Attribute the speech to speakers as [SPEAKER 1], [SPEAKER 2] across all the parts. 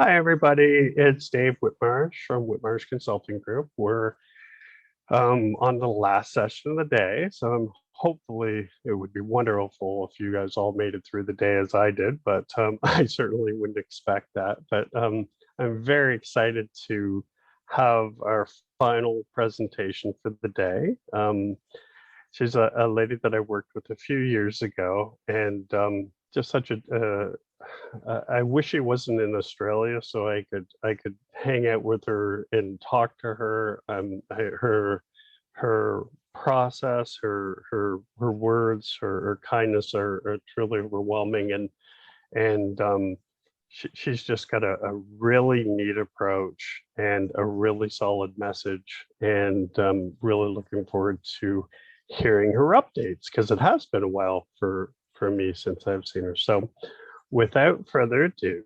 [SPEAKER 1] Hi, everybody. It's Dave Whitmarsh from Whitmarsh Consulting Group. We're on the last session of the day, so hopefully it would be wonderful if you guys all made it through the day as I did, but I certainly wouldn't expect that. But I'm very excited to have our final presentation for the day. She's a lady that I worked with a few years ago, and just such I wish she wasn't in Australia so I could hang out with her and talk to her. Her process, her words, her kindness are truly overwhelming, and she's just got a really neat approach and a really solid message, and really looking forward to hearing her updates because it has been a while for me since I've seen her. So without further ado,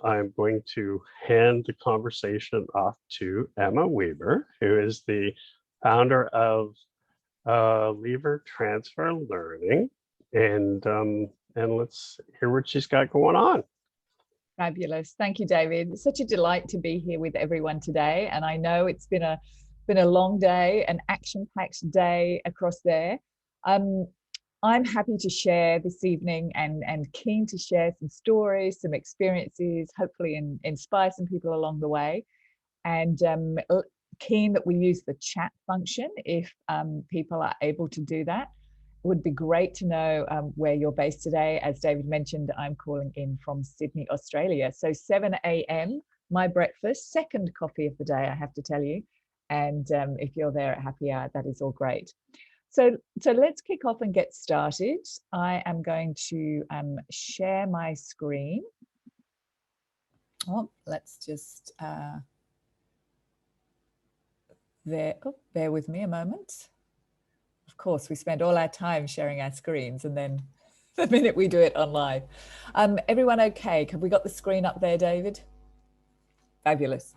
[SPEAKER 1] I'm going to hand the conversation off to Emma Weber, who is the founder of Lever Transfer Learning, and let's hear what she's got going on.
[SPEAKER 2] Fabulous. Thank you, David. It's such a delight to be here with everyone today. And I know it's been a long day, an action-packed day across there. I'm happy to share this evening and keen to share some stories, some experiences, hopefully inspire some people along the way. And keen that we use the chat function if people are able to do that. It would be great to know where you're based today. As David mentioned, I'm calling in from Sydney, Australia. So 7 a.m, my breakfast, second coffee of the day, I have to tell you. And if you're there at happy hour, that is all great. So let's kick off and get started. I am going to share my screen. Oh, let's just bear with me a moment. Of course, we spend all our time sharing our screens, and then the minute we do it on live. Everyone okay? Have we got the screen up there, David? Fabulous.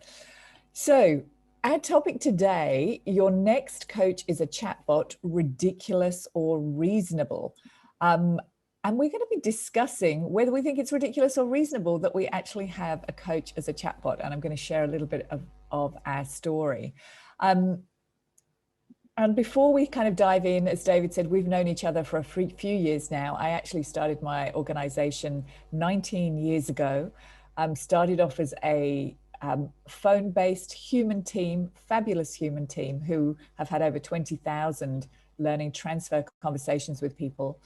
[SPEAKER 2] So our topic today, your next coach is a chatbot, ridiculous or reasonable. And we're going to be discussing whether we think it's ridiculous or reasonable that we actually have a coach as a chatbot. And I'm going to share a little bit of our story. And before we kind of dive in, as David said, we've known each other for a few years now. I actually started my organization 19 years ago. Started off as a phone-based human team, fabulous human team who have had over 20,000 learning transfer conversations with people.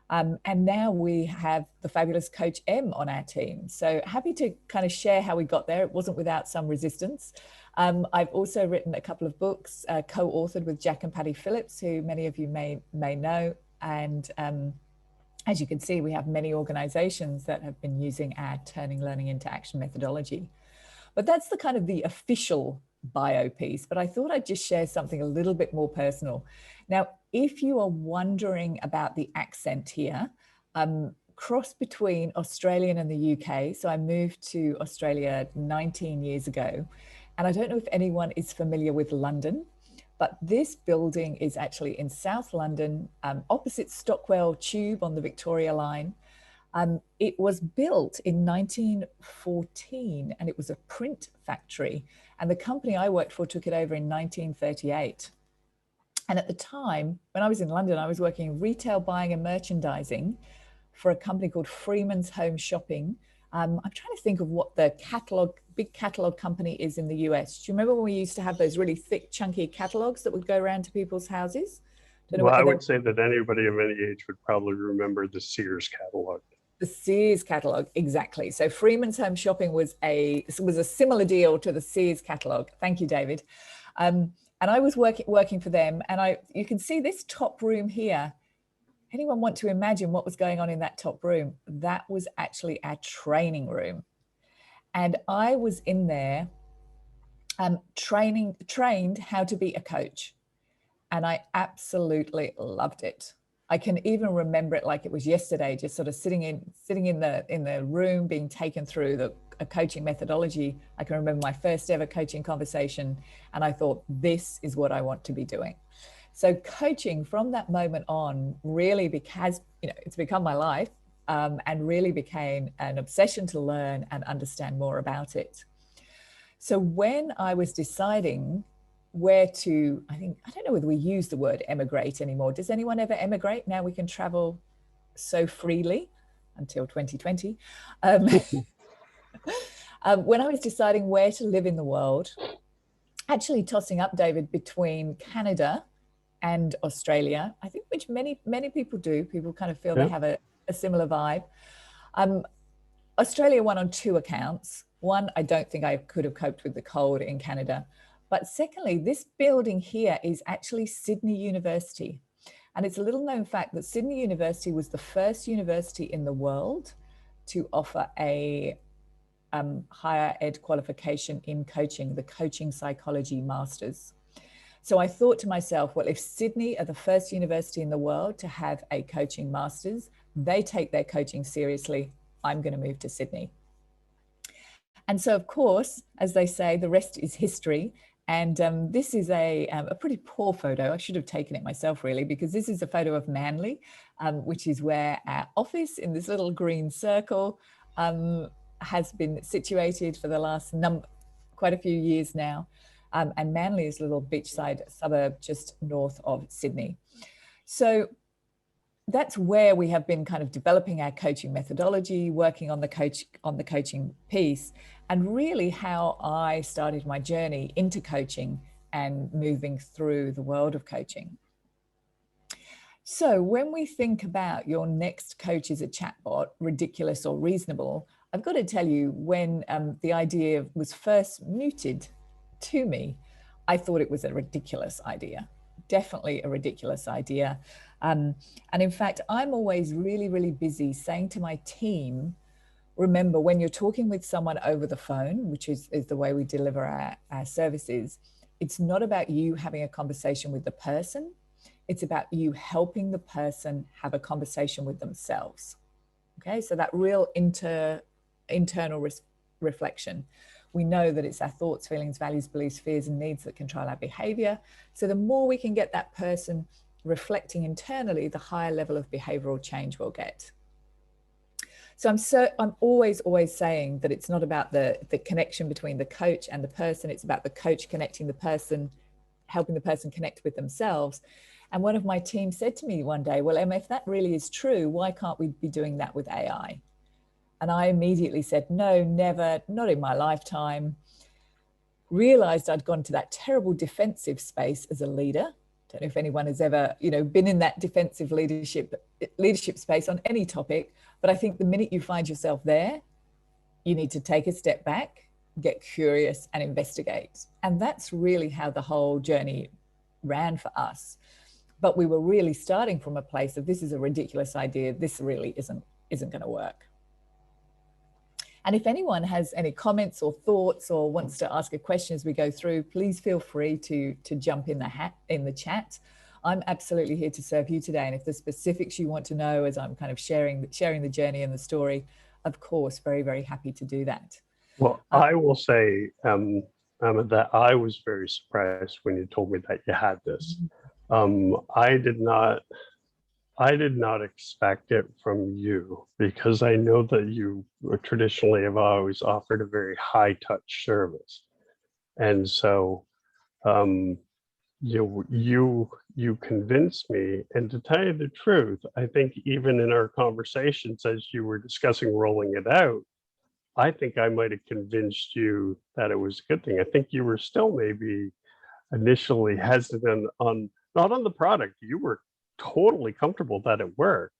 [SPEAKER 2] And now we have the fabulous Coach M on our team. So happy to kind of share how we got there. It wasn't without some resistance. I've also written a couple of books, co-authored with Jack and Patty Phillips, who many of you may know. And as you can see, we have many organizations that have been using our turning learning into action methodology. But that's the kind of the official bio piece. But I thought I'd just share something a little bit more personal. Now, if you are wondering about the accent here, cross between Australian and the UK. So I moved to Australia 19 years ago. And I don't know if anyone is familiar with London, but this building is actually in South London, opposite Stockwell Tube on the Victoria Line. It was built in 1914 and it was a print factory. And the company I worked for took it over in 1938. And at the time, when I was in London, I was working in retail buying and merchandising for a company called Freeman's Home Shopping. I'm trying to think of what the big catalog company is in the US. Do you remember when we used to have those really thick, chunky catalogs that would go around to people's houses?
[SPEAKER 1] Well, I would say that anybody of any age would probably remember the Sears catalog.
[SPEAKER 2] The Sears catalog, exactly. So Freeman's Home Shopping was a similar deal to the Sears catalog. Thank you, David. And I was working for them, and you can see this top room here. Anyone want to imagine what was going on in that top room? That was actually our training room. And I was in there trained how to be a coach. And I absolutely loved it. I can even remember it like it was yesterday, just sort of sitting in the room, being taken through a coaching methodology. I can remember my first ever coaching conversation, and I thought, this is what I want to be doing. So coaching from that moment on really, because it's become my life. and really became an obsession to learn and understand more about it. So when I was deciding where to, I don't know whether we use the word emigrate anymore. Does anyone ever emigrate? Now we can travel so freely until 2020. When I was deciding where to live in the world, actually tossing up, David, between Canada and Australia, I think, which many people do. People kind of feel they have a similar vibe. Australia won on two accounts. One, I don't think I could have coped with the cold in Canada. But secondly, this building here is actually Sydney University. And it's a little known fact that Sydney University was the first university in the world to offer a higher ed qualification in coaching, the Coaching Psychology Masters. So I thought to myself, well, if Sydney are the first university in the world to have a coaching masters, they take their coaching seriously, I'm going to move to Sydney. And so, of course, as they say, the rest is history. And this is a pretty poor photo. I should have taken it myself, really, because this is a photo of Manly, which is where our office in this little green circle has been situated for the last quite a few years now. And Manly is a little beachside suburb just north of Sydney. So that's where we have been kind of developing our coaching methodology, working on the coaching piece, and really how I started my journey into coaching and moving through the world of coaching. So when we think about your next coach is a chatbot, ridiculous or reasonable, I've got to tell you, when the idea was first mooted to me, I thought it was a ridiculous idea. Definitely a ridiculous idea. And in fact, I'm always really, really busy saying to my team, remember, when you're talking with someone over the phone, which is the way we deliver our services, it's not about you having a conversation with the person. It's about you helping the person have a conversation with themselves. Okay, so that real internal reflection. We know that it's our thoughts, feelings, values, beliefs, fears, and needs that control our behavior. So the more we can get that person reflecting internally, the higher level of behavioral change we'll get. So I'm always saying that it's not about the connection between the coach and the person. It's about the coach connecting the person, helping the person connect with themselves. And one of my team said to me one day, well, Emma, if that really is true, why can't we be doing that with AI? And I immediately said, no, never, not in my lifetime. Realized I'd gone to that terrible defensive space as a leader. Don't know if anyone has ever, been in that defensive leadership space on any topic, but I think the minute you find yourself there, you need to take a step back, get curious and investigate. And that's really how the whole journey ran for us. But we were really starting from a place of, this is a ridiculous idea. This really isn't going to work. And if anyone has any comments or thoughts or wants to ask a question as we go through, please feel free to jump in the chat. I'm absolutely here to serve you today. And if there's specifics you want to know as I'm kind of sharing the journey and the story, of course, very, very happy to do that.
[SPEAKER 1] Well, I will say that I was very surprised when you told me that you had this. I did not expect it from you, because I know that you traditionally have always offered a very high touch service. And so you convinced me. And to tell you the truth, I think even in our conversations as you were discussing rolling it out, I think I might have convinced you that it was a good thing. I think you were still maybe initially hesitant on, not on the product. You were totally comfortable that it worked,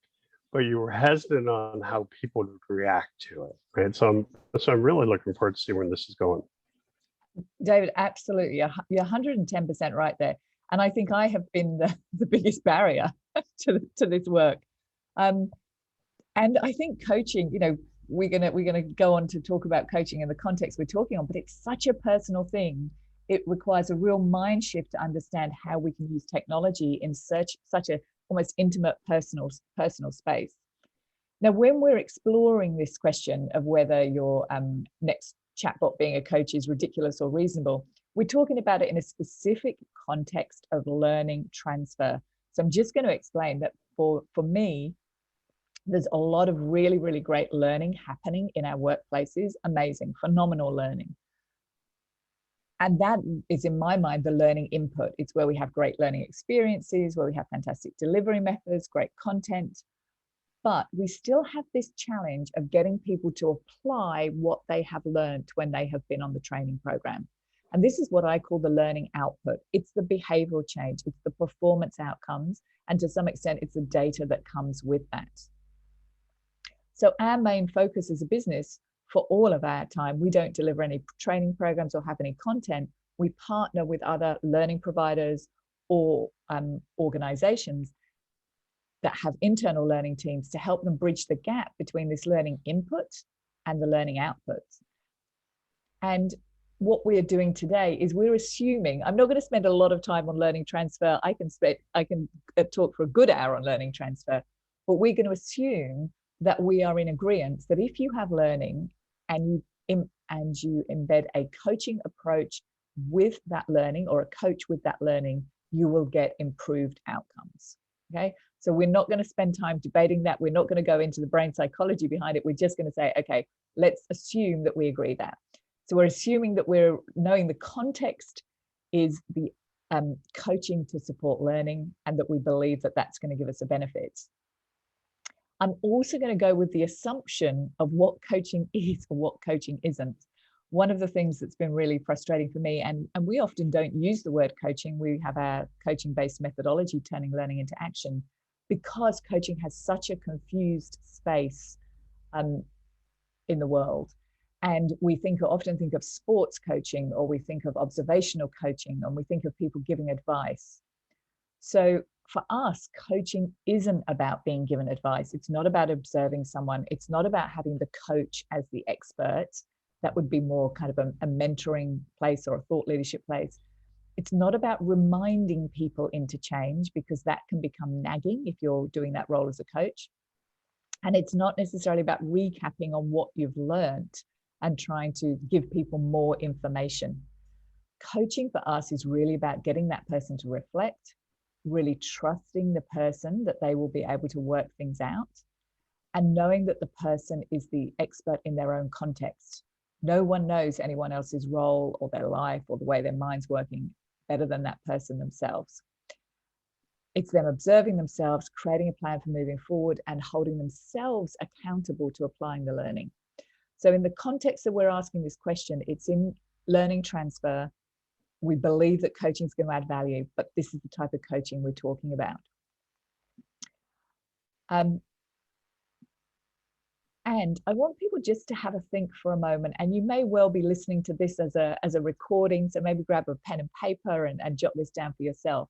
[SPEAKER 1] but you were hesitant on how people would react to it. Right. So I'm really looking forward to see where this is going.
[SPEAKER 2] David, absolutely. You're 110% right there. And I think I have been the biggest barrier to this work. And I think coaching, we're gonna go on to talk about coaching in the context we're talking on, but it's such a personal thing. It requires a real mind shift to understand how we can use technology in such a almost intimate personal space. Now, when we're exploring this question of whether your next chatbot being a coach is ridiculous or reasonable, we're talking about it in a specific context of learning transfer. So I'm just going to explain that for me, There's a lot of really, really great learning happening in our workplaces. Amazing, phenomenal learning. And that is, in my mind, the learning input. It's where we have great learning experiences, where we have fantastic delivery methods, great content. But we still have this challenge of getting people to apply what they have learned when they have been on the training program. And this is what I call the learning output. It's the behavioral change, it's the performance outcomes, and to some extent, it's the data that comes with that. So our main focus as a business, for all of our time, we don't deliver any training programs or have any content. We partner with other learning providers or organizations that have internal learning teams to help them bridge the gap between this learning input and the learning outputs. And what we're doing today is we're assuming, I'm not going to spend a lot of time on learning transfer. I can talk for a good hour on learning transfer, but we're going to assume that we are in agreement that if you have learning and you embed a coaching approach with that learning, or a coach with that learning, you will get improved outcomes. Okay, so we're not going to spend time debating that. We're not going to go into the brain psychology behind it. We're just going to say, okay, let's assume that we agree that. So we're assuming that we're knowing the context is the coaching to support learning, and that we believe that that's going to give us a benefit. I'm also going to go with the assumption of what coaching is or what coaching isn't. One of the things that's been really frustrating for me, and we often don't use the word coaching, we have our coaching-based methodology, turning learning into action, because coaching has such a confused space in the world. And we often think of sports coaching, or we think of observational coaching, and we think of people giving advice. So for us, coaching isn't about being given advice. It's not about observing someone. It's not about having the coach as the expert. That would be more kind of a mentoring place or a thought leadership place. It's not about reminding people into change, because that can become nagging if you're doing that role as a coach. And it's not necessarily about recapping on what you've learned and trying to give people more information. Coaching for us is really about getting that person to reflect, really trusting the person that they will be able to work things out, and knowing that the person is the expert in their own context. No one knows anyone else's role or their life or the way their mind's working better than that person themselves. It's them observing themselves, creating a plan for moving forward, and holding themselves accountable to applying the learning. So in the context that we're asking this question, it's in learning transfer. We believe that coaching is going to add value, but this is the type of coaching we're talking about. And I want people just to have a think for a moment, and you may well be listening to this as a recording, so maybe grab a pen and paper and jot this down for yourself.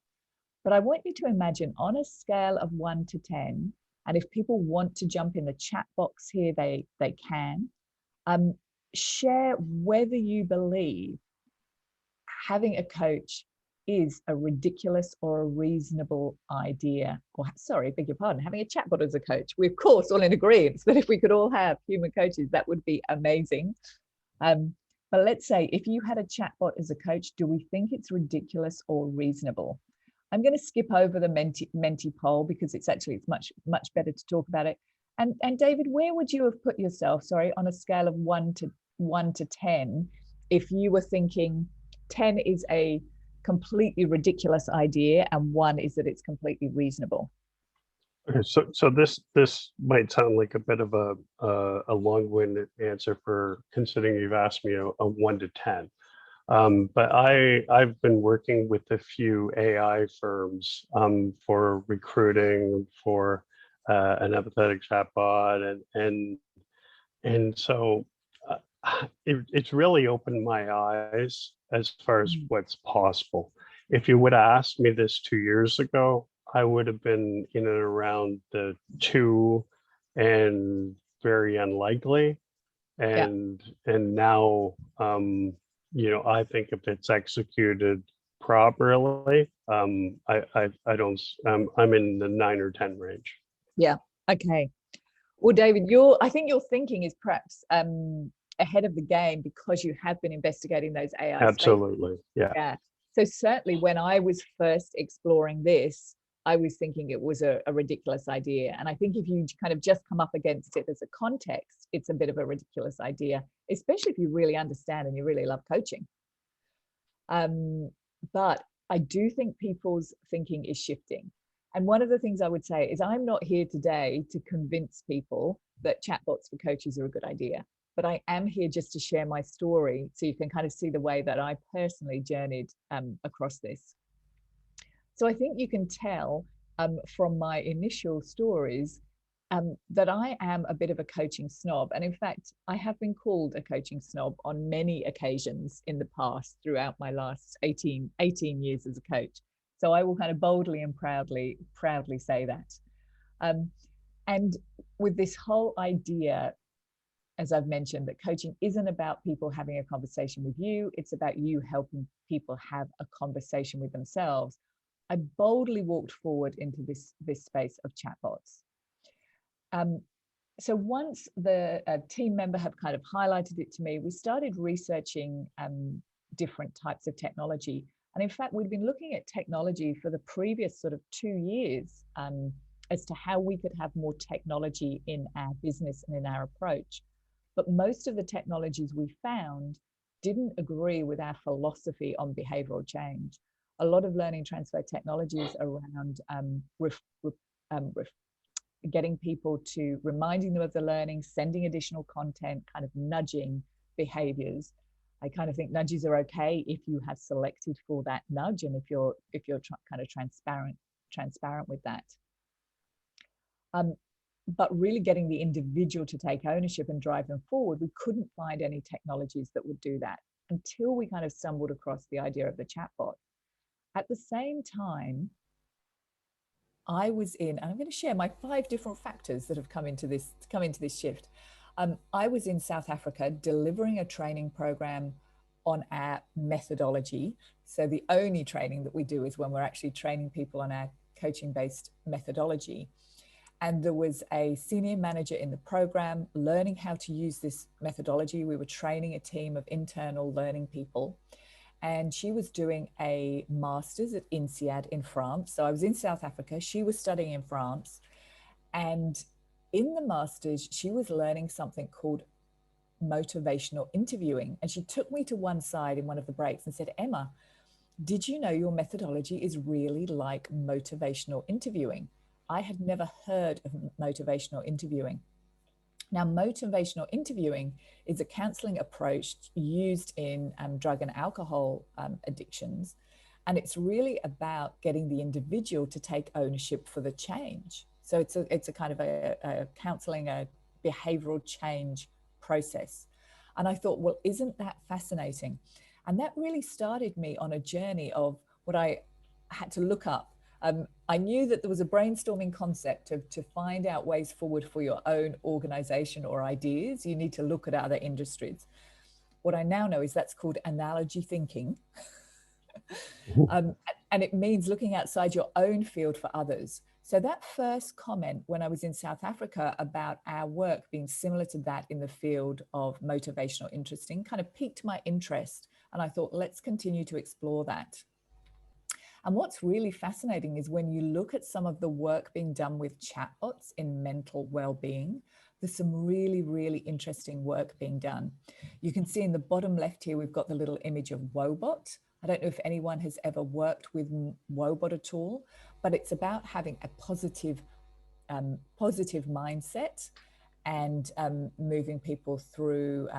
[SPEAKER 2] But I want you to imagine, on a scale of 1 to 10, and if people want to jump in the chat box here, they can, share whether you believe having a coach is a ridiculous or a reasonable idea. Or, sorry, beg your pardon, having a chatbot as a coach. We're, of course, all in agreement that if we could all have human coaches, that would be amazing. But let's say if you had a chatbot as a coach, do we think it's ridiculous or reasonable? I'm going to skip over the Menti poll, because it's much better to talk about it. And David, where would you have put yourself, sorry, on a scale of 1 to 10, if you were thinking 10 is a completely ridiculous idea and 1 is that it's completely reasonable?
[SPEAKER 1] Okay, so this might sound like a bit of a long-winded answer, for considering you've asked me a 1 to 10. But I've been working with a few AI firms for recruiting, for an empathetic chatbot, and so it's really opened my eyes as far as what's possible. If you would have asked me this 2 years ago, I would have been in and around the 2 and very unlikely. And now, I think if it's executed properly, I don't, I'm in the 9 or 10 range.
[SPEAKER 2] Yeah. Okay. Well, David, I think your thinking is perhaps ahead of the game, because you have been investigating those AI
[SPEAKER 1] Absolutely.
[SPEAKER 2] spaces. Yeah. So certainly when I was first exploring this, I was thinking it was a ridiculous idea. And I think if you kind of just come up against it as a context, it's a bit of a ridiculous idea, especially if you really understand and you really love coaching. But I do think people's thinking is shifting. And one of the things I would say is I'm not here today to convince people that chatbots for coaches are a good idea, but I am here just to share my story so you can kind of see the way that I personally journeyed across this. So I think you can tell from my initial stories that I am a bit of a coaching snob. And in fact, I have been called a coaching snob on many occasions in the past throughout my last 18 years as a coach. So I will kind of boldly and proudly say that. And with this whole idea, as I've mentioned, that coaching isn't about people having a conversation with you, it's about you helping people have a conversation with themselves. I boldly walked forward into this space of chatbots. So once the team member had kind of highlighted it to me, we started researching different types of technology. And in fact, we'd been looking at technology for the previous sort of 2 years as to how we could have more technology in our business and in our approach. But most of the technologies we found didn't agree with our philosophy on behavioral change. A lot of learning transfer technologies around getting people to reminding them of the learning, sending additional content, kind of nudging behaviors. I kind of think nudges are okay if you have selected for that nudge and if you're kind of transparent with that. But really getting the individual to take ownership and drive them forward, we couldn't find any technologies that would do that until we kind of stumbled across the idea of the chatbot. At the same time, I was in, and I'm going to share my 5 different factors that have come into this shift. I was in South Africa delivering a training program on our methodology. So the only training that we do is when we're actually training people on our coaching-based methodology. And there was a senior manager in the program learning how to use this methodology. We were training a team of internal learning people. And she was doing a master's at INSEAD in France. So I was in South Africa. She was studying in France. And in the master's, she was learning something called motivational interviewing. And she took me to one side in one of the breaks and said, Emma, did you know your methodology is really like motivational interviewing? I had never heard of motivational interviewing. Now, motivational interviewing is a counseling approach used in drug and alcohol addictions. And it's really about getting the individual to take ownership for the change. So it's a kind of a counseling, a behavioral change process. And I thought, well, isn't that fascinating? And that really started me on a journey of what I had to look up. I knew that there was a brainstorming concept to find out ways forward for your own organization or ideas. You need to look at other industries. What I now know is that's called analogy thinking. And it means looking outside your own field for others. So that first comment when I was in South Africa about our work being similar to that in the field of motivational interesting kind of piqued my interest. And I thought, let's continue to explore that. And what's really fascinating is when you look at some of the work being done with chatbots in mental well-being, there's some really, really interesting work being done. You can see in the bottom left here, we've got the little image of Woebot. I don't know if anyone has ever worked with Woebot at all, but it's about having a positive mindset and moving people through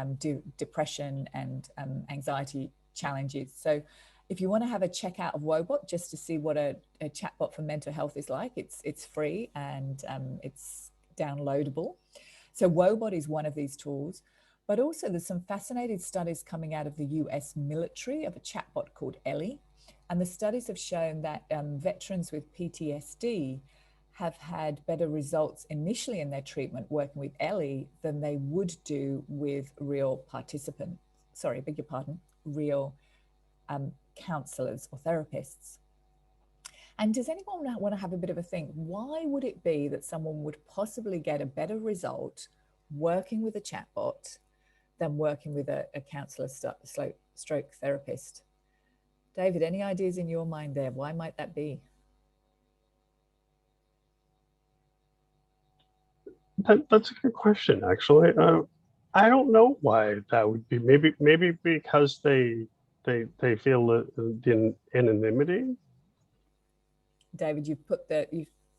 [SPEAKER 2] depression and anxiety challenges. So if you want to have a check out of Woebot just to see what a chatbot for mental health is like, it's free and it's downloadable. So Woebot is one of these tools, but also there's some fascinating studies coming out of the US military of a chatbot called Ellie. And the studies have shown that veterans with PTSD have had better results initially in their treatment working with Ellie than they would do with real participants. Sorry, beg your pardon, real counselors or therapists. And does anyone want to have a bit of a think? Why would it be that someone would possibly get a better result working with a chatbot than working with a counsellor stroke therapist? David, any ideas in your mind there? Why might that be?
[SPEAKER 1] That's a good question, actually. I don't know why that would be. Maybe because they feel the anonymity.
[SPEAKER 2] David, you've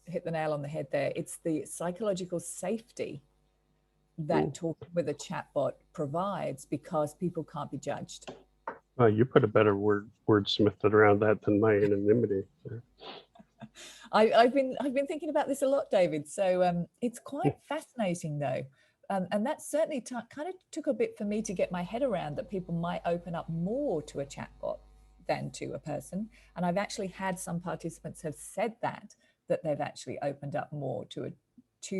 [SPEAKER 2] hit the nail on the head there. It's the psychological safety
[SPEAKER 1] Hmm.
[SPEAKER 2] that talking with a chatbot provides because people can't be judged.
[SPEAKER 1] You put a better wordsmithed around that than my anonymity.
[SPEAKER 2] I've been thinking about this a lot, David. So it's quite fascinating, though, and that certainly kind of took a bit for me to get my head around that people might open up more to a chatbot than to a person. And I've actually had some participants have said that they've actually opened up more to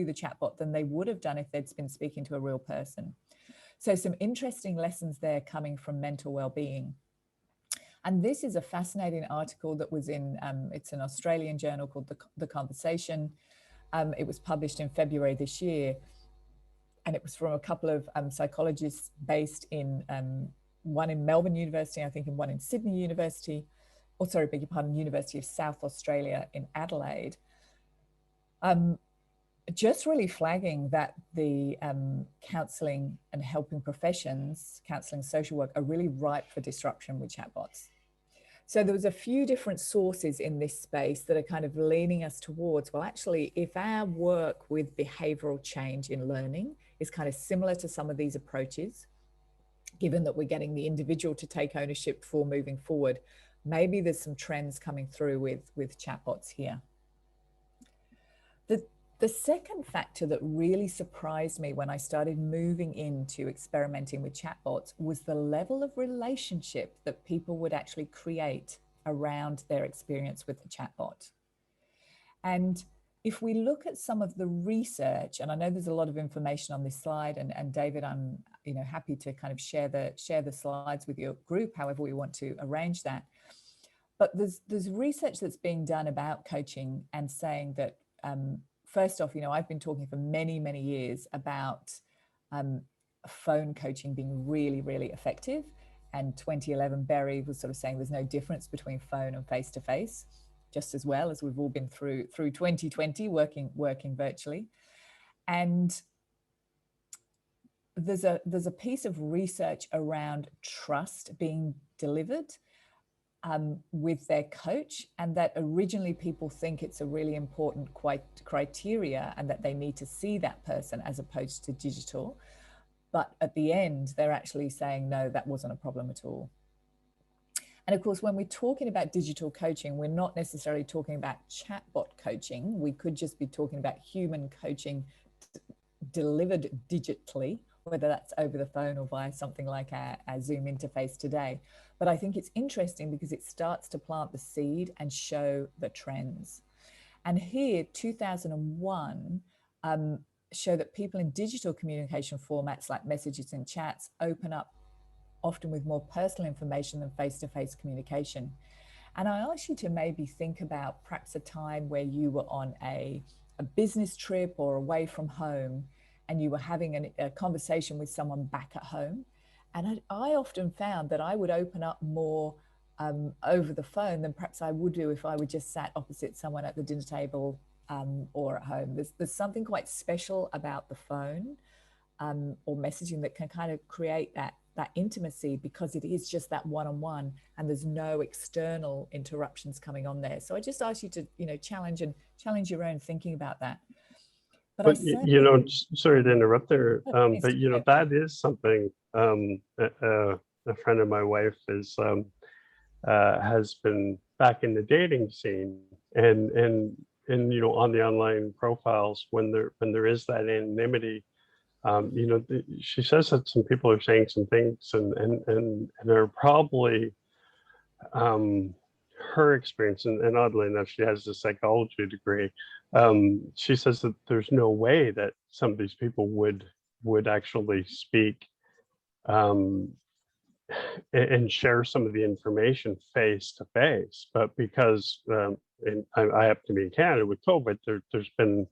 [SPEAKER 2] the chatbot than they would have done if they'd been speaking to a real person. So some interesting lessons there coming from mental well-being. And this is a fascinating article that was in, it's an Australian journal called The Conversation. It was published in February this year. And it was from a couple of psychologists based in, one in Melbourne University, I think, and one in Sydney University, or sorry, beg your pardon, University of South Australia in Adelaide. Just really flagging that the counselling and helping professions, counselling, social work, are really ripe for disruption with chatbots. So there was a few different sources in this space that are kind of leaning us towards, well, actually, if our work with behavioural change in learning is kind of similar to some of these approaches, given that we're getting the individual to take ownership for moving forward, maybe there's some trends coming through with chatbots here. The second factor that really surprised me when I started moving into experimenting with chatbots was the level of relationship that people would actually create around their experience with the chatbot. And if we look at some of the research, and I know there's a lot of information on this slide, and David, I'm happy to kind of share the slides with your group, however we want to arrange that. But there's research that's being done about coaching and saying that first off, I've been talking for many, many years about phone coaching being really, really effective. And 2011, Barry was sort of saying there's no difference between phone and face-to-face, just as well as we've all been through 2020 working virtually. And there's a piece of research around trust being delivered with their coach, and that originally people think it's a really important criteria and that they need to see that person as opposed to digital. But at the end, they're actually saying, no, that wasn't a problem at all. And of course, when we're talking about digital coaching, we're not necessarily talking about chatbot coaching. We could just be talking about human coaching delivered digitally, whether that's over the phone or via something like our Zoom interface today. But I think it's interesting because it starts to plant the seed and show the trends. And here, 2001, show that people in digital communication formats like messages and chats open up often with more personal information than face-to-face communication. And I ask you to maybe think about perhaps a time where you were on a business trip or away from home, and you were having a conversation with someone back at home. And I often found that I would open up more over the phone than perhaps I would do if I were just sat opposite someone at the dinner table or at home. There's something quite special about the phone or messaging that can kind of create that intimacy, because it is just that one-on-one and there's no external interruptions coming on there. So I just ask you to challenge your own thinking about that.
[SPEAKER 1] But sorry to interrupt there, but that is something a friend of my wife is has been back in the dating scene, and on the online profiles, when there is that anonymity, she says that some people are saying some things, and they're probably her experience, and oddly enough, she has a psychology degree. She says that there's no way that some of these people would actually speak and share some of the information face to face, but because and I happen to be in Canada with COVID, there's been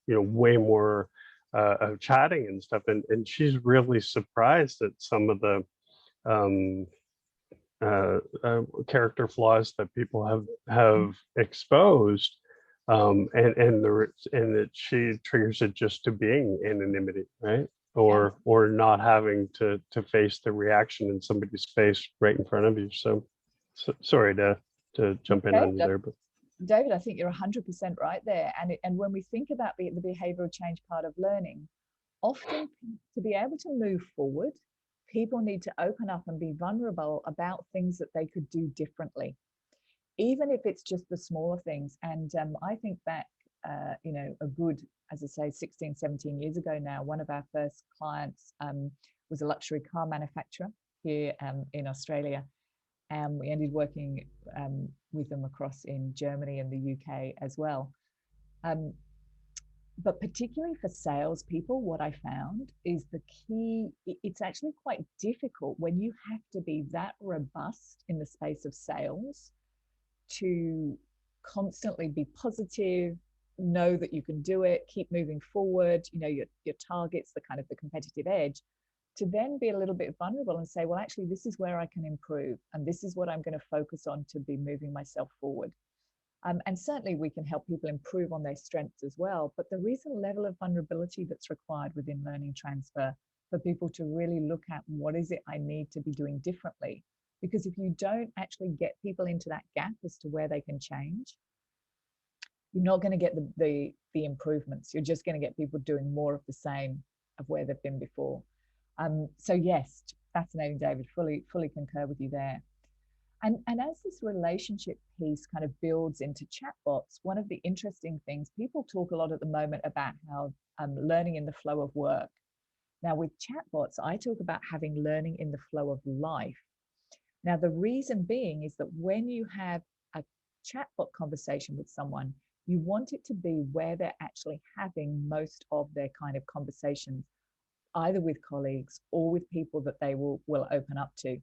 [SPEAKER 1] way more of chatting and stuff, and she's really surprised at some of the character flaws that people have exposed and that she triggers it just to being anonymity, right?
[SPEAKER 2] Yeah.
[SPEAKER 1] Or not having to face the reaction in somebody's face right in front of you. So sorry to jump in on you there, but
[SPEAKER 2] David, I think you're 100% right there. And when we think about the behavioral change part of learning, often to be able to move forward, people need to open up and be vulnerable about things that they could do differently, even if it's just the smaller things. And I think back, a good, as I say, 16, 17 years ago now, one of our first clients was a luxury car manufacturer here in Australia. And we ended working with them across in Germany and the UK as well. Um, but particularly for salespeople, what I found is the key, it's actually quite difficult when you have to be that robust in the space of sales to constantly be positive, know that you can do it, keep moving forward, your targets, the kind of the competitive edge, to then be a little bit vulnerable and say, well, actually, this is where I can improve. And this is what I'm going to focus on to be moving myself forward. And certainly we can help people improve on their strengths as well. But there is a level of vulnerability that's required within learning transfer for people to really look at what is it I need to be doing differently. Because if you don't actually get people into that gap as to where they can change, you're not going to get the improvements. You're just going to get people doing more of the same of where they've been before. So yes, fascinating, David. Fully concur with you there. And as this relationship piece kind of builds into chatbots, one of the interesting things, people talk a lot at the moment about how learning in the flow of work. Now with chatbots, I talk about having learning in the flow of life. Now the reason being is that when you have a chatbot conversation with someone, you want it to be where they're actually having most of their kind of conversations, either with colleagues or with people that they will open up to.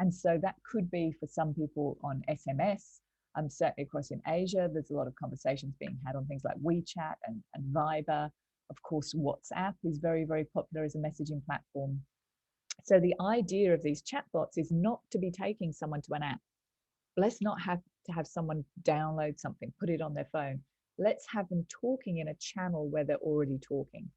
[SPEAKER 2] And so that could be for some people on SMS. Certainly across in Asia, there's a lot of conversations being had on things like WeChat and Viber. Of course, WhatsApp is very, very popular as a messaging platform. So the idea of these chatbots is not to be taking someone to an app. Let's not have to have someone download something, put it on their phone. Let's have them talking in a channel where they're already talking.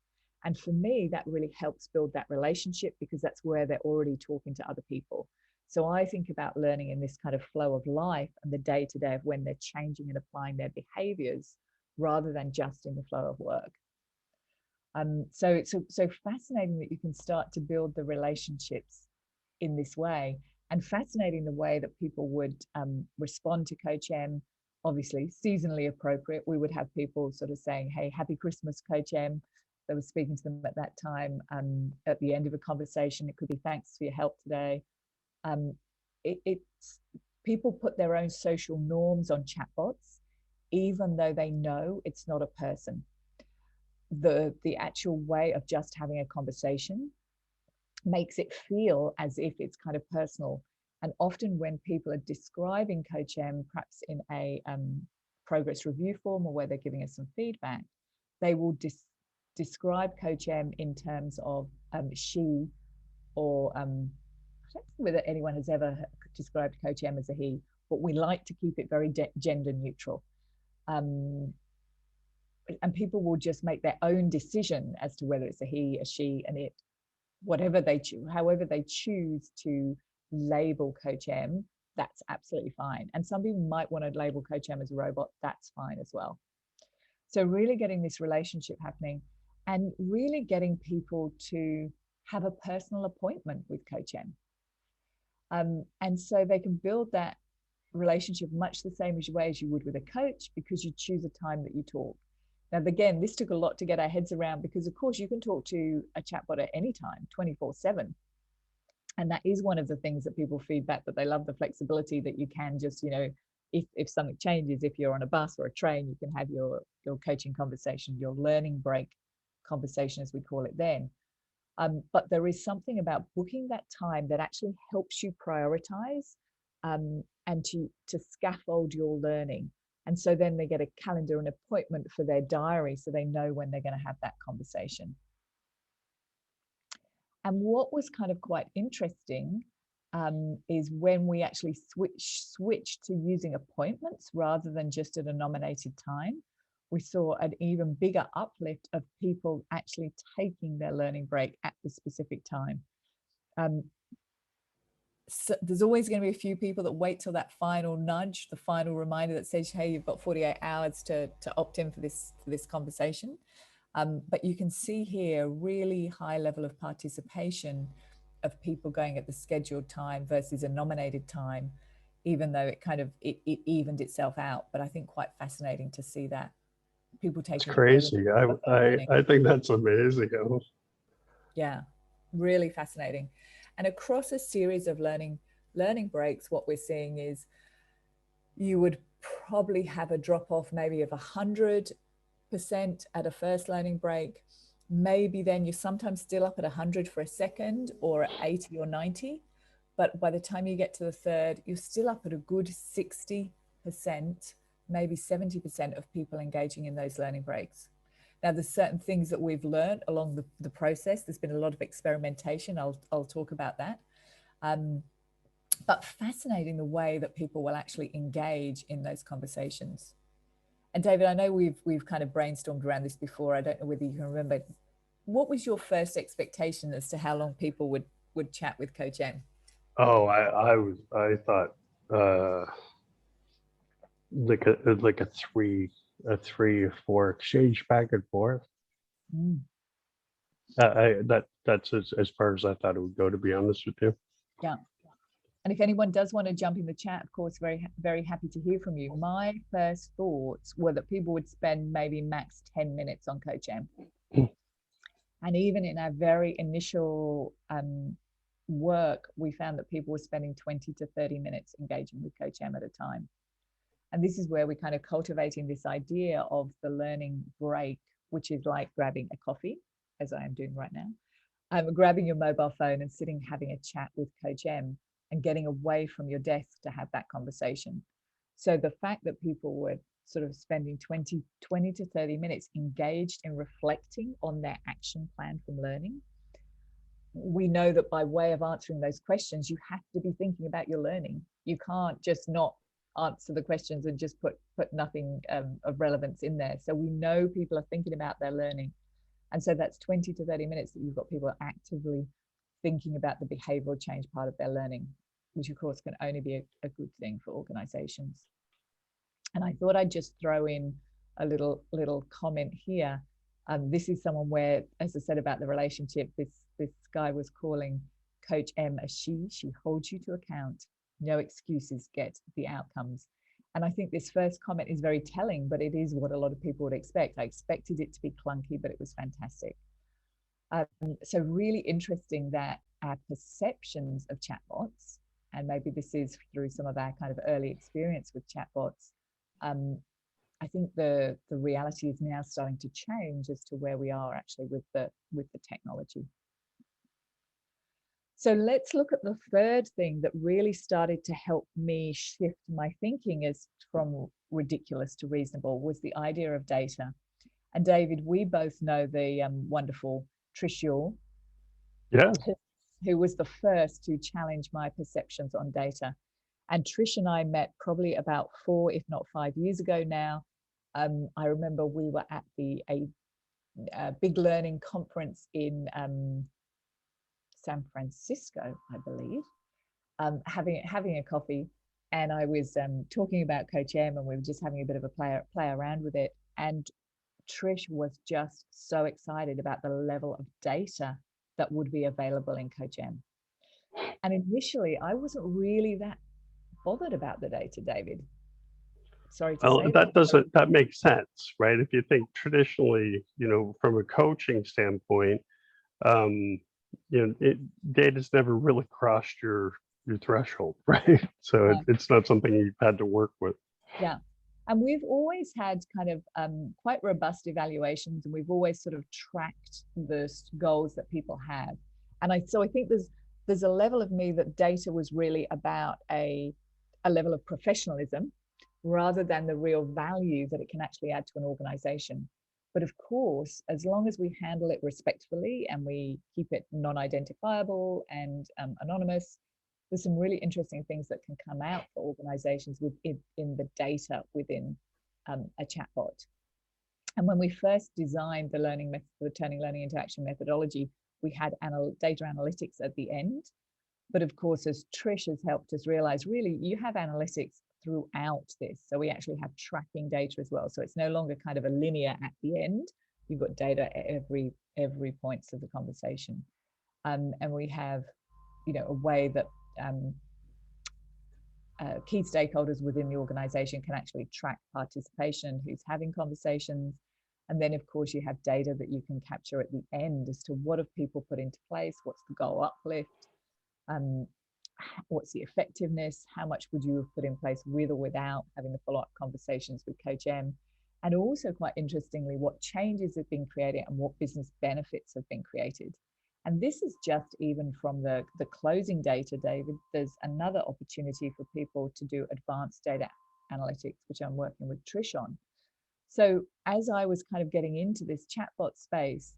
[SPEAKER 2] And for me, that really helps build that relationship because that's where they're already talking to other people. So I think about learning in this kind of flow of life and the day-to-day of when they're changing and applying their behaviors rather than just in the flow of work. So it's so fascinating that you can start to build the relationships in this way, and fascinating the way that people would respond to Coach M. Obviously, seasonally appropriate. We would have people sort of saying, "Hey, happy Christmas, Coach M." They were speaking to them at that time. At the end of a conversation, it could be, "Thanks for your help today." It's people put their own social norms on chatbots, even though they know it's not a person. The actual way of just having a conversation makes it feel as if it's kind of personal. And often when people are describing Coach M, perhaps in a progress review form or where they're giving us some feedback, they will describe Coach M in terms of she, or I don't know whether anyone has ever described Coach M as a he, but we like to keep it very gender neutral. And people will just make their own decision as to whether it's a he, a she, and it, whatever they choose, however they choose to label Coach M, that's absolutely fine. And some people might want to label Coach M as a robot, that's fine as well. So really getting this relationship happening and really getting people to have a personal appointment with Coach M. And so they can build that relationship much the same way as you would with a coach, because you choose a time that you talk. Now, again, this took a lot to get our heads around because, of course, you can talk to a chatbot at any time, 24/7. And that is one of the things that people feedback, that they love the flexibility that you can just, if something changes, if you're on a bus or a train, you can have your coaching conversation, your learning break conversation, as we call it then. But there is something about booking that time that actually helps you prioritize and to scaffold your learning. And so then they get a calendar, an appointment for their diary, so they know when they're going to have that conversation. And what was kind of quite interesting is when we actually switched to using appointments rather than just at a nominated time. we saw an even bigger uplift of people actually taking their learning break at the specific time. So there's always going to be a few people that wait till that final nudge, the final reminder that says, hey, you've got 48 hours to opt in for this conversation. But you can see here really high level of participation of people going at the scheduled time versus a nominated time, even though it kind of it evened itself out. But I think quite fascinating to see that people taking
[SPEAKER 1] It's crazy. I think that's amazing.
[SPEAKER 2] Yeah, really fascinating. And across a series of learning breaks, what we're seeing is you would probably have a drop off maybe of 100% at a first learning break. Maybe then you're sometimes still up at 100 for a second, or at 80 or 90. But by the time you get to the third, you're still up at a good 60%, maybe 70% of people engaging in those learning breaks. Now, there's certain things that we've learned along the process. There's been a lot of experimentation. I'll talk about that. But fascinating the way that people will actually engage in those conversations. And David, I know we've kind of brainstormed around this before. I don't know whether you can remember. What was your first expectation as to how long people would chat with Coach M?
[SPEAKER 1] Oh, I thought like a three or four exchange back and forth. That's as far as I thought it would go, to be honest with you.
[SPEAKER 2] Yeah. And if anyone does want to jump in the chat, of course, very, very happy to hear from you. My first thoughts were that people would spend maybe max 10 minutes on Coach M. And even in our very initial work, we found that people were spending 20 to 30 minutes engaging with Coach M at a time. And this is where we're kind of cultivating this idea of the learning break, which is like grabbing a coffee, as I am doing right now. Grabbing your mobile phone and sitting having a chat with Coach M and getting away from your desk to have that conversation. So the fact that people were sort of spending 20 to 30 minutes engaged in reflecting on their action plan from learning, we know that by way of answering those questions, you have to be thinking about your learning. You can't just not answer the questions and just put nothing of relevance in there. So we know people are thinking about their learning. And so that's 20 to 30 minutes that you've got people actively thinking about the behavioral change part of their learning, which of course can only be a good thing for organizations. And I thought I'd just throw in a little comment here. This is someone where, as I said about the relationship, this guy was calling Coach M a she holds you to account. No excuses, get the outcomes. And I think this first comment is very telling, but it is what a lot of people would expect. I expected it to be clunky, but it was fantastic. So really interesting that our perceptions of chatbots, and maybe this is through some of our kind of early experience with chatbots, I think the reality is now starting to change as to where we are actually with the technology. So let's look at the third thing that really started to help me shift my thinking as from ridiculous to reasonable was the idea of data. And David, we both know the wonderful Trish Yule,
[SPEAKER 1] Yeah.
[SPEAKER 2] who was the first to challenge my perceptions on data. And Trish and I met probably about 4, if not 5 years ago now. I remember we were at a big learning conference in San Francisco, I believe, having a coffee, and I was talking about Coach M, and we were just having a bit of a play around with it. And Trish was just so excited about the level of data that would be available in Coach M. And initially, I wasn't really that bothered about the data, David. Sorry to say
[SPEAKER 1] that makes sense, right? If you think traditionally, from a coaching standpoint, data's never really crossed your threshold, right? So it's not something you've had to work with.
[SPEAKER 2] Yeah. And we've always had kind of quite robust evaluations, and we've always sort of tracked the goals that people have. And I think there's a level of me that data was really about a level of professionalism rather than the real value that it can actually add to an organization. But of course, as long as we handle it respectfully and we keep it non-identifiable and anonymous, there's some really interesting things that can come out for organizations in the data within a chatbot. And when we first designed the learning method, the turning learning into action methodology, we had data analytics at the end. But of course, as Trish has helped us realize, really, you have analytics throughout this. So we actually have tracking data as well. So it's no longer kind of a linear at the end. You've got data at every points of the conversation. And we have, a way that key stakeholders within the organization can actually track participation, who's having conversations. And then, of course, you have data that you can capture at the end as to what have people put into place, what's the goal uplift, what's the effectiveness, how much would you have put in place with or without having the follow-up conversations with Coach M, and also, quite interestingly, what changes have been created and what business benefits have been created. And this is just even from the closing data, David. There's another opportunity for people to do advanced data analytics, which I'm working with Trish on. So as I was kind of getting into this chatbot space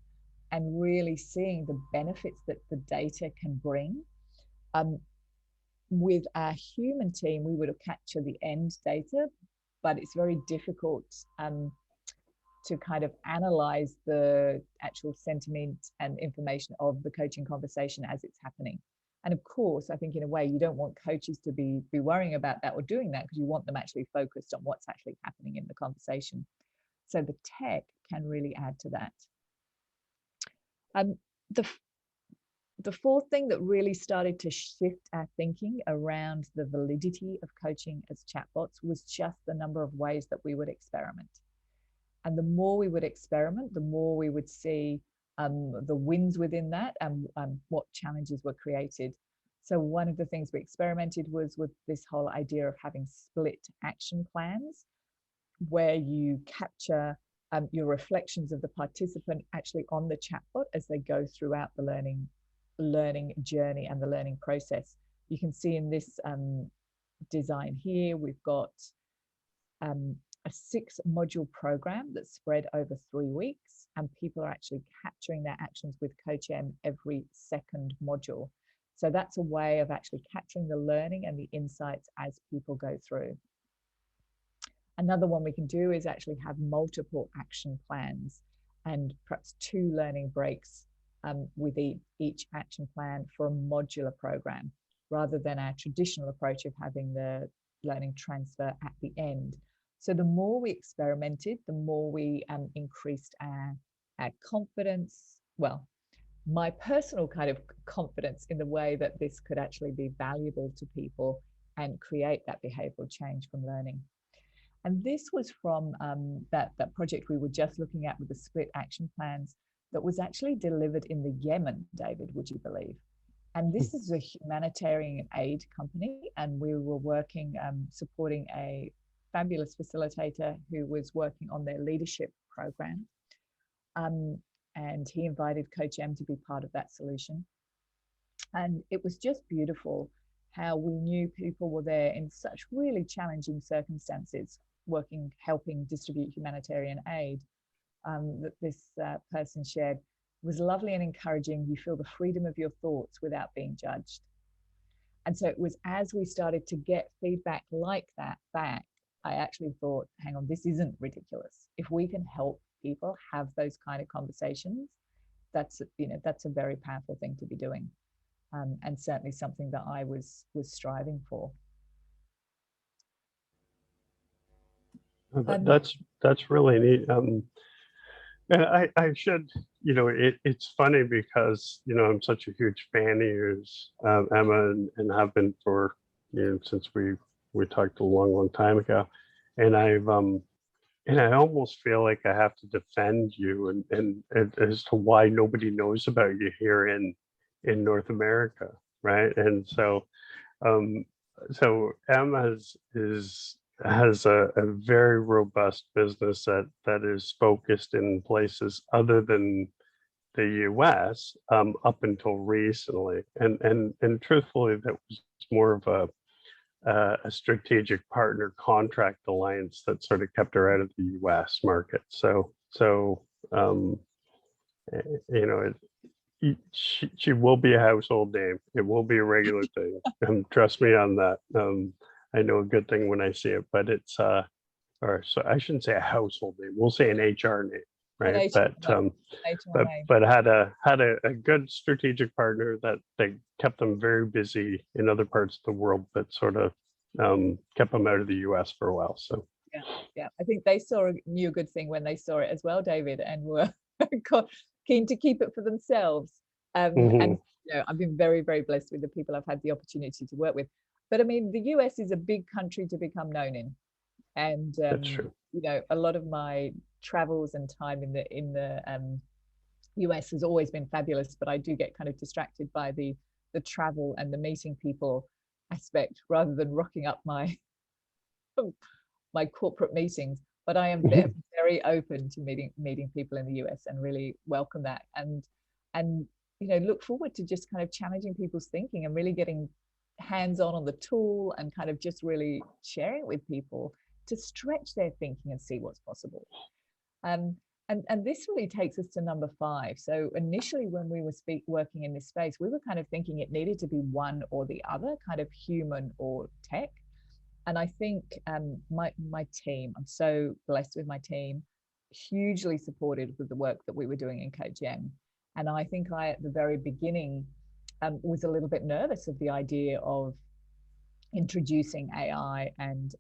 [SPEAKER 2] and really seeing the benefits that the data can bring, with our human team, we would have captured the end data, but it's very difficult to kind of analyze the actual sentiment and information of the coaching conversation as it's happening. And of course, I think in a way, you don't want coaches to be worrying about that or doing that, because you want them actually focused on what's actually happening in the conversation. So the tech can really add to that. The fourth thing that really started to shift our thinking around the validity of coaching as chatbots was just the number of ways that we would experiment. And the more we would experiment, the more we would see the wins within that and what challenges were created. So one of the things we experimented was with this whole idea of having split action plans, where you capture your reflections of the participant actually on the chatbot as they go throughout the learning journey and the learning process. You can see in this design here, we've got a 6-module program that's spread over 3 weeks, and people are actually capturing their actions with Coach M every second module. So that's a way of actually capturing the learning and the insights as people go through. Another one we can do is actually have multiple action plans and perhaps 2 learning breaks with each action plan for a modular program, rather than our traditional approach of having the learning transfer at the end. So the more we experimented, the more we increased our confidence. Well, my personal kind of confidence in the way that this could actually be valuable to people and create that behavioral change from learning. And this was from that project we were just looking at with the split action plans that was actually delivered in the Yemen, David, would you believe? And this is a humanitarian aid company, and we were working, supporting a fabulous facilitator who was working on their leadership program. And he invited Coach M to be part of that solution. And it was just beautiful how we knew people were there in such really challenging circumstances, helping distribute humanitarian aid, that this person shared was lovely and encouraging. You feel the freedom of your thoughts without being judged. And so it was as we started to get feedback like that back, I actually thought, hang on, this isn't ridiculous. If we can help people have those kind of conversations, that's a very powerful thing to be doing, and certainly something that I was striving for.
[SPEAKER 1] That's really neat. And I should, it's funny because, I'm such a huge fan of yours, Emma, and have been for, since we talked a long time ago. And I almost feel like I have to defend you and as to why nobody knows about you here in North America, right? And so Emma has a very robust business that is focused in places other than the US, up until recently. And truthfully, that was more of a strategic partner contract alliance that sort of kept her out of the US market. So she will be a household name. It will be a regular thing. Trust me on that. I know a good thing when I see it, but it's or so I shouldn't say a household name, we'll say an HR name,
[SPEAKER 2] An
[SPEAKER 1] right?
[SPEAKER 2] HR, HR name.
[SPEAKER 1] But had a good strategic partner that they kept them very busy in other parts of the world, but sort of kept them out of the US for a while. So
[SPEAKER 2] yeah, I think they knew a good thing when they saw it as well, David, and were keen to keep it for themselves. And I've been very, very blessed with the people I've had the opportunity to work with. But I mean, the US is a big country to become known in, and
[SPEAKER 1] that's true.
[SPEAKER 2] a lot of my travels and time in the US has always been fabulous, but I do get kind of distracted by the travel and the meeting people aspect rather than rocking up my corporate meetings. But I am very open to meeting people in the US and really welcome that, and look forward to just kind of challenging people's thinking and really getting hands-on on the tool and kind of just really sharing it with people to stretch their thinking and see what's possible. And this really takes us to number 5. So initially, when we were working in this space, we were kind of thinking it needed to be one or the other, kind of human or tech. And I think my team, I'm so blessed with my team, hugely supported with the work that we were doing in CoachM. And I think I, at the very beginning, was a little bit nervous of the idea of introducing AI and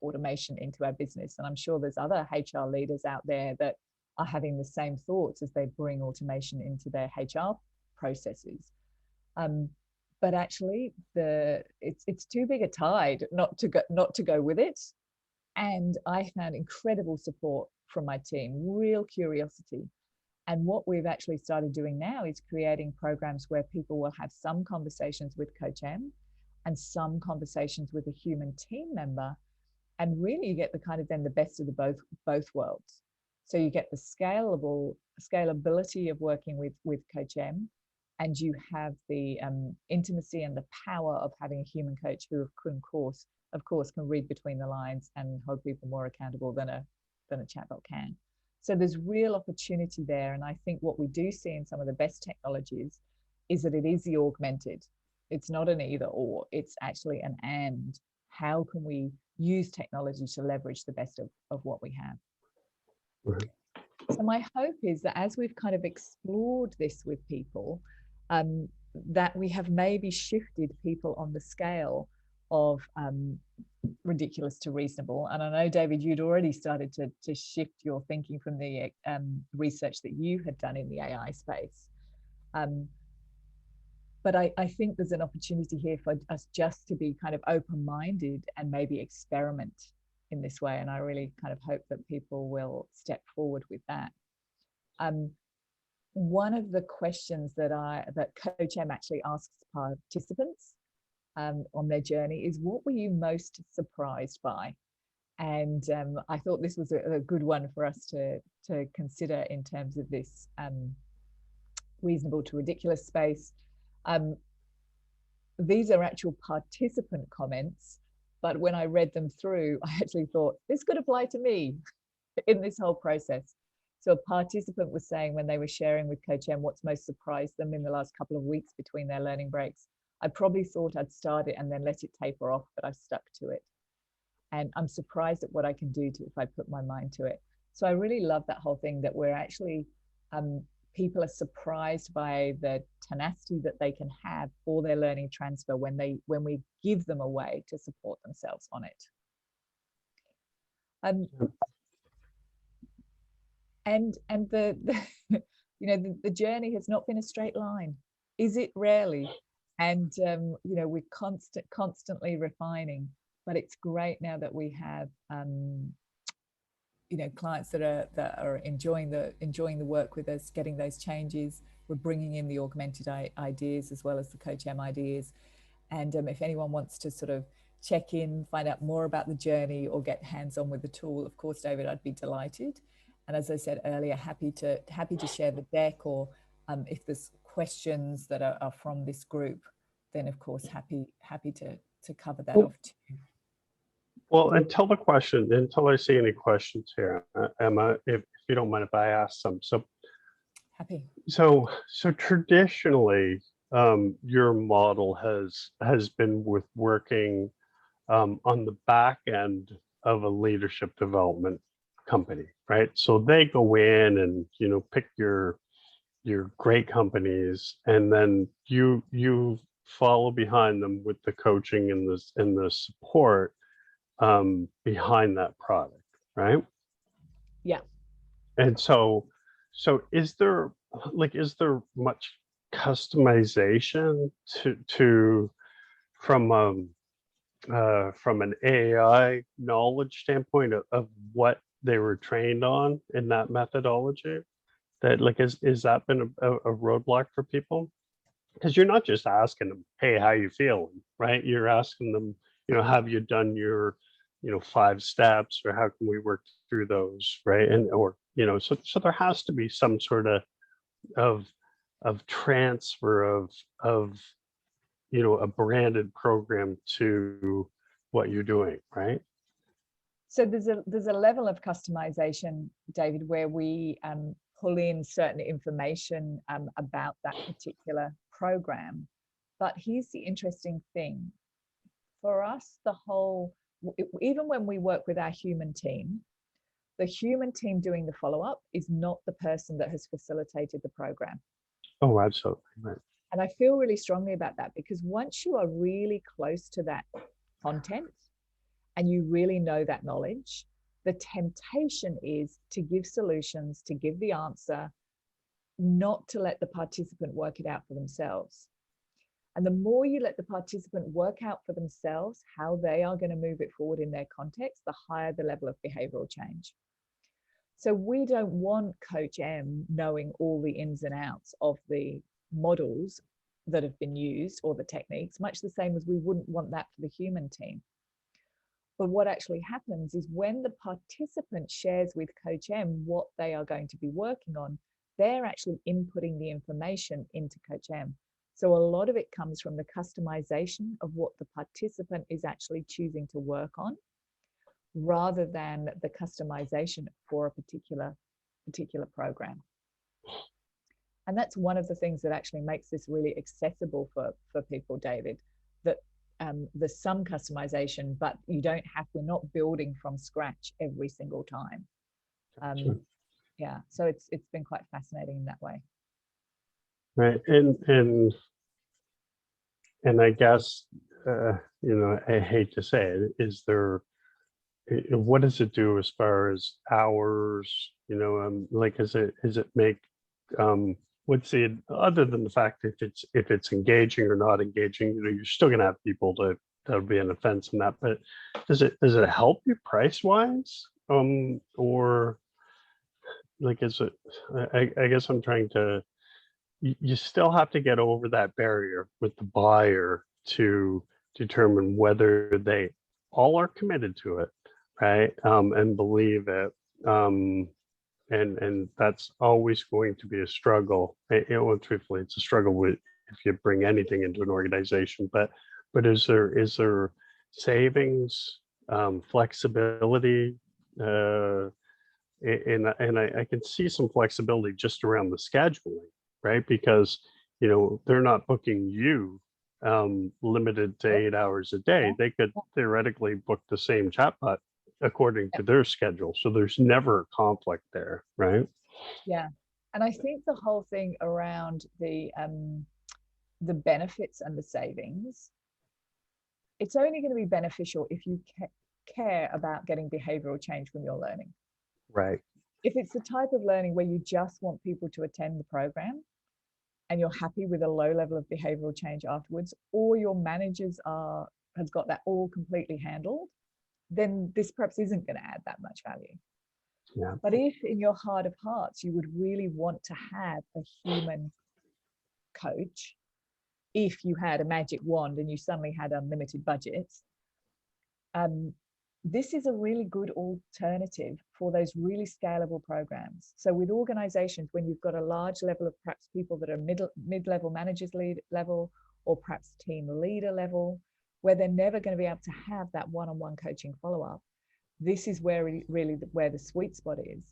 [SPEAKER 2] automation into our business. And I'm sure there's other HR leaders out there that are having the same thoughts as they bring automation into their HR processes. But actually, it's too big a tide not to go with it. And I found incredible support from my team, real curiosity. And what we've actually started doing now is creating programs where people will have some conversations with CoachM and some conversations with a human team member, and really you get the kind of then the best of the both worlds. So you get the scalability of working with CoachM, and you have the intimacy and the power of having a human coach who of course can read between the lines and hold people more accountable than a chatbot can. So there's real opportunity there. And I think what we do see in some of the best technologies is that it is the augmented. It's not an either or, it's actually an and. How can we use technology to leverage the best of what we have?
[SPEAKER 1] Right.
[SPEAKER 2] So my hope is that as we've kind of explored this with people, that we have maybe shifted people on the scale of ridiculous to reasonable. And I know, David, you'd already started to shift your thinking from the research that you had done in the AI space. But I think there's an opportunity here for us just to be kind of open-minded and maybe experiment in this way. And I really kind of hope that people will step forward with that. One of the questions that CoachM actually asks participants on their journey is, what were you most surprised by? And I thought this was a good one for us to consider in terms of this reasonable to ridiculous space. These are actual participant comments, but when I read them through, I actually thought this could apply to me in this whole process. So a participant was saying, when they were sharing with CoachM what's most surprised them in the last couple of weeks between their learning breaks, I probably thought I'd start it and then let it taper off, but I've stuck to it. And I'm surprised at what I can do if I put my mind to it. So I really love that whole thing, that we're actually, people are surprised by the tenacity that they can have for their learning transfer when we give them a way to support themselves on it. And the journey has not been a straight line, is it? Rarely. And we're constantly refining, but it's great now that we have clients that are enjoying the work with us, getting those changes. We're bringing in the augmented ideas as well as the CoachM ideas. And if anyone wants to sort of check in, find out more about the journey or get hands-on with the tool, of course, David, I'd be delighted. And as I said earlier, happy to share the deck, or if there's questions that are from this group, then of course happy to cover that off too.
[SPEAKER 1] Well, until I see any questions here, Emma, if you don't mind if I ask some. So
[SPEAKER 2] happy.
[SPEAKER 1] So traditionally, your model has been with working on the back end of a leadership development company, right? So they go in and, you know, pick your great companies, and then you follow behind them with the coaching and the support behind that product, right?
[SPEAKER 2] Yeah.
[SPEAKER 1] And so is there much customization to from an AI knowledge standpoint of what they were trained on in that methodology? That like is that been a roadblock for people? Because you're not just asking them, hey, how you feeling, right? You're asking them, you know, have you done your, you know, 5 steps, or how can we work through those, right? And or, you know, so there has to be some sort of transfer of you know, a branded program to what you're doing, right?
[SPEAKER 2] So there's a level of customization, David, where we pull in certain information about that particular program. But here's the interesting thing. For us, even when we work with our human team, the human team doing the follow-up is not the person that has facilitated the program.
[SPEAKER 1] Oh, absolutely. Right.
[SPEAKER 2] And I feel really strongly about that, because once you are really close to that content and you really know that knowledge, the temptation is to give solutions, to give the answer, not to let the participant work it out for themselves. And the more you let the participant work out for themselves how they are going to move it forward in their context, the higher the level of behavioral change. So we don't want Coach M knowing all the ins and outs of the models that have been used or the techniques, much the same as we wouldn't want that for the human team. But what actually happens is when the participant shares with Coach M what they are going to be working on, they're actually inputting the information into Coach M. So a lot of it comes from the customization of what the participant is actually choosing to work on, rather than the customization for a particular program. And that's one of the things that actually makes this really accessible for people, David, that there's some customization, but we're not building from scratch every single time.
[SPEAKER 1] Sure.
[SPEAKER 2] Yeah, so it's been quite fascinating in that way.
[SPEAKER 1] Right. And I guess, you know, I hate to say it, is there, what does it do as far as hours, you know, like, is it make, what's the, other than the fact if it's engaging or not engaging, you know, you're still gonna have people that'll be an offense in that, but does it help you price wise? Or like, is it, I guess I'm trying to, you still have to get over that barrier with the buyer to determine whether they all are committed to it, right? And believe it. And that's always going to be a struggle. Well, truthfully, it's a struggle with if you bring anything into an organization. But is there savings, flexibility? And I can see some flexibility just around the scheduling, right? Because, you know, they're not booking you limited to 8 hours a day. They could theoretically book the same chatbot according to their schedule. So there's never a conflict there, right?
[SPEAKER 2] Yeah. And I think the whole thing around the benefits and the savings, it's only going to be beneficial if you care about getting behavioral change from your learning.
[SPEAKER 1] Right.
[SPEAKER 2] If it's the type of learning where you just want people to attend the program and you're happy with a low level of behavioral change afterwards, or your managers has got that all completely handled, then this perhaps isn't going to add that much value.
[SPEAKER 1] Yeah.
[SPEAKER 2] But if in your heart of hearts you would really want to have a human coach, if you had a magic wand and you suddenly had unlimited budgets, this is a really good alternative for those really scalable programs. So with organizations, when you've got a large level of perhaps people that are mid-level managers level, or perhaps team leader level, where they're never going to be able to have that one-on-one coaching follow-up, this is where the sweet spot is.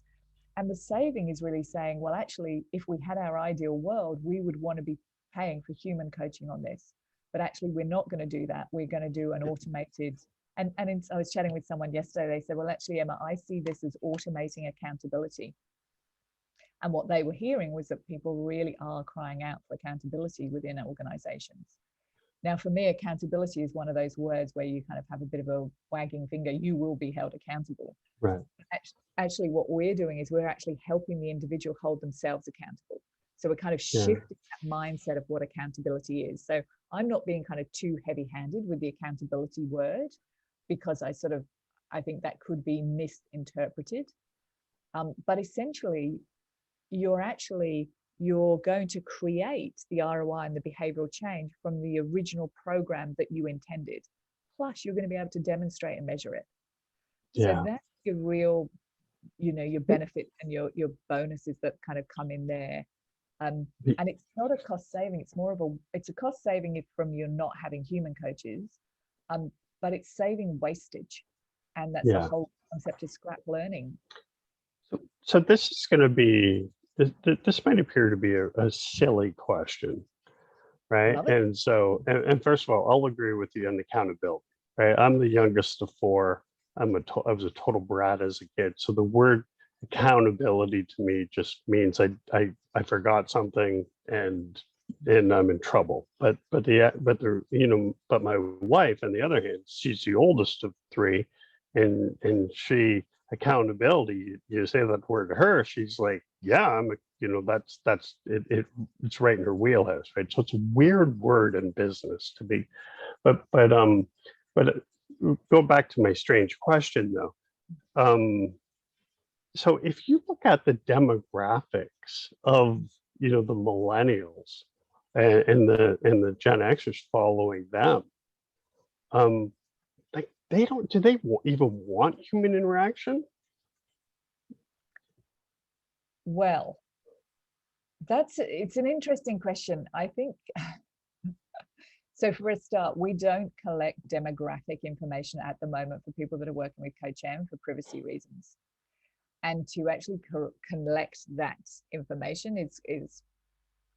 [SPEAKER 2] And the saving is really saying, well, actually, if we had our ideal world, we would want to be paying for human coaching on this. But actually, we're not going to do that. We're going to do an automated I was chatting with someone yesterday. They said, well, actually, Emma, I see this as automating accountability. And what they were hearing was that people really are crying out for accountability within organizations. Now, for me, accountability is one of those words where you kind of have a bit of a wagging finger. You will be held accountable.
[SPEAKER 1] Right.
[SPEAKER 2] Actually, what we're doing is we're actually helping the individual hold themselves accountable. So we're kind of shifting that mindset of what accountability is. So I'm not being kind of too heavy-handed with the accountability word, because I think that could be misinterpreted. But essentially, you're going to create the ROI and the behavioral change from the original program that you intended. Plus, you're going to be able to demonstrate and measure it. So that's your real, your benefit and your bonuses that kind of come in there. And it's not a cost saving. It's more of it's a cost saving from you're not having human coaches, but it's saving wastage. And that's the whole concept of scrap learning.
[SPEAKER 1] So this is going to be, this might appear to be a silly question, right? And so, and first of all, I'll agree with you on accountability, right? I'm the youngest of four. I was a total brat as a kid. So the word accountability to me just means I forgot something and I'm in trouble. But my wife, on the other hand, she's the oldest of three, and she, accountability, you say that word to her, she's like, yeah, that's it, it's right in her wheelhouse, right? So it's a weird word in business to be, but go back to my strange question though. So if you look at the demographics of the millennials and the Gen Xers following them, like do they even want human interaction?
[SPEAKER 2] Well, it's an interesting question. I think so. For a start, we don't collect demographic information at the moment for people that are working with Coach M for privacy reasons. And to actually collect that information is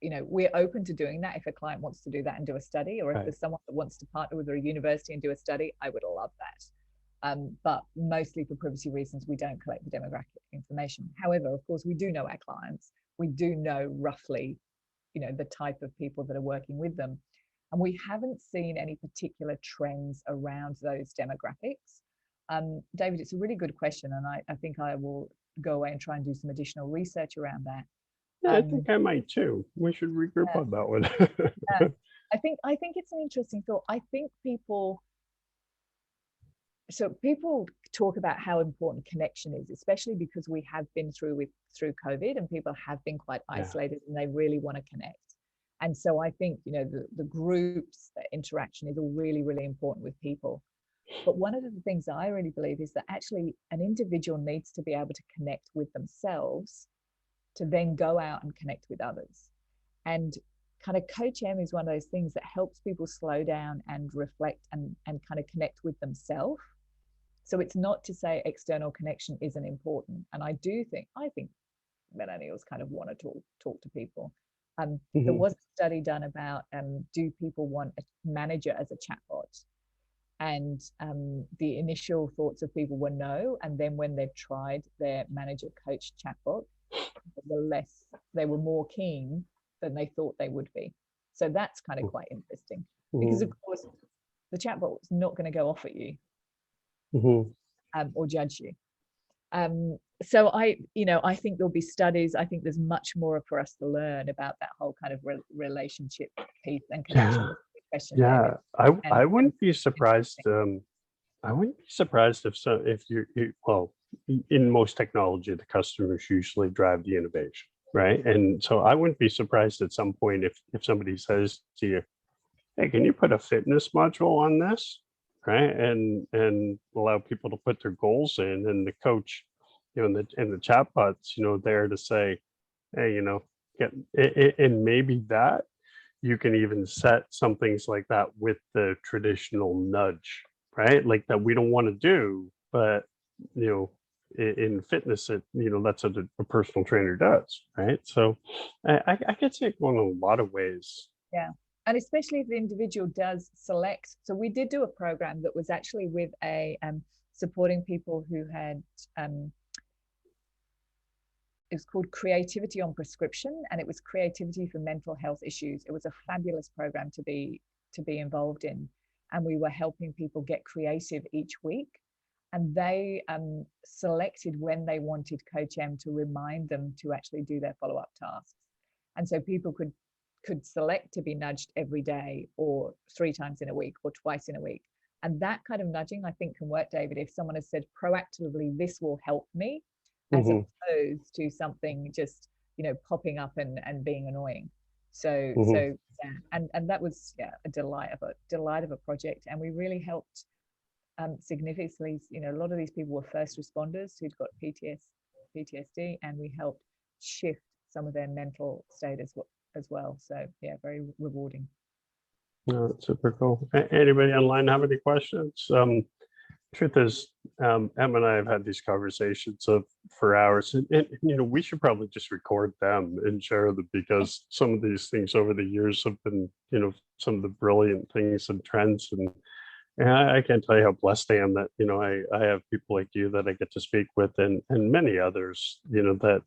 [SPEAKER 2] we're open to doing that if a client wants to do that and do a study, or if there's someone that wants to partner with a university and do a study, I would love that. But mostly for privacy reasons, we don't collect the demographic information. However, of course, we do know our clients. We do know roughly, the type of people that are working with them. And we haven't seen any particular trends around those demographics. David, it's a really good question. And I think I will go away and try and do some additional research around that.
[SPEAKER 1] Yeah, I think I might too. We should regroup on that one.
[SPEAKER 2] I think it's an interesting thought. I think people talk about how important connection is, especially because we have been through COVID and people have been quite isolated and they really want to connect. And so I think, the groups, the interaction is all really, really important with people. But one of the things I really believe is that actually an individual needs to be able to connect with themselves to then go out and connect with others. And kind of Coach M is one of those things that helps people slow down and reflect and kind of connect with themselves. So it's not to say external connection isn't important. And I think millennials kind of want to talk to people. There was a study done about do people want a manager as a chatbot? And the initial thoughts of people were no. And then when they tried their manager coach chatbot, they were more keen than they thought they would be. So that's kind of quite interesting, because of course the chatbot is not going to go off at you or judge you. So I think there'll be studies. I think there's much more for us to learn about that whole kind of relationship piece and connection.
[SPEAKER 1] Yeah, I wouldn't be surprised. I wouldn't be surprised if well, in most technology, the customers usually drive the innovation, right? And so I wouldn't be surprised at some point if somebody says to you, "Hey, can you put a fitness module on this?" Right? And allow people to put their goals in, and the coach, and the chatbots, there to say, "Hey, get it," and maybe that you can even set some things like that with the traditional nudge, right? Like that we don't want to do, but in fitness, that's what a personal trainer does, right? So I could see it going a lot of ways.
[SPEAKER 2] Yeah. And especially if the individual does select. So we did do a program that was actually with a supporting people who had it was called Creativity on Prescription, and it was creativity for mental health issues. It was a fabulous program to be involved in, and we were helping people get creative each week. And they selected when they wanted Coach M to remind them to actually do their follow-up tasks. And so people could select to be nudged every day, or 3 times in a week, or twice in a week. And that kind of nudging, I think, can work, David, if someone has said proactively, this will help me, as opposed to something just, you know, popping up and being annoying. So yeah, and that was, yeah, a delight of a project. And we really helped significantly, you know, a lot of these people were first responders who'd got PTSD, and we helped shift some of their mental state as well. So yeah, very rewarding.
[SPEAKER 1] No, super cool. Anybody online have any questions? Truth is, Em and I have had these conversations for hours, and you know, we should probably just record them and share them, because some of these things over the years have been, you know, some of the brilliant things and trends, and I can't tell you how blessed I am that, you know, I have people like you that I get to speak with, and many others, you know, that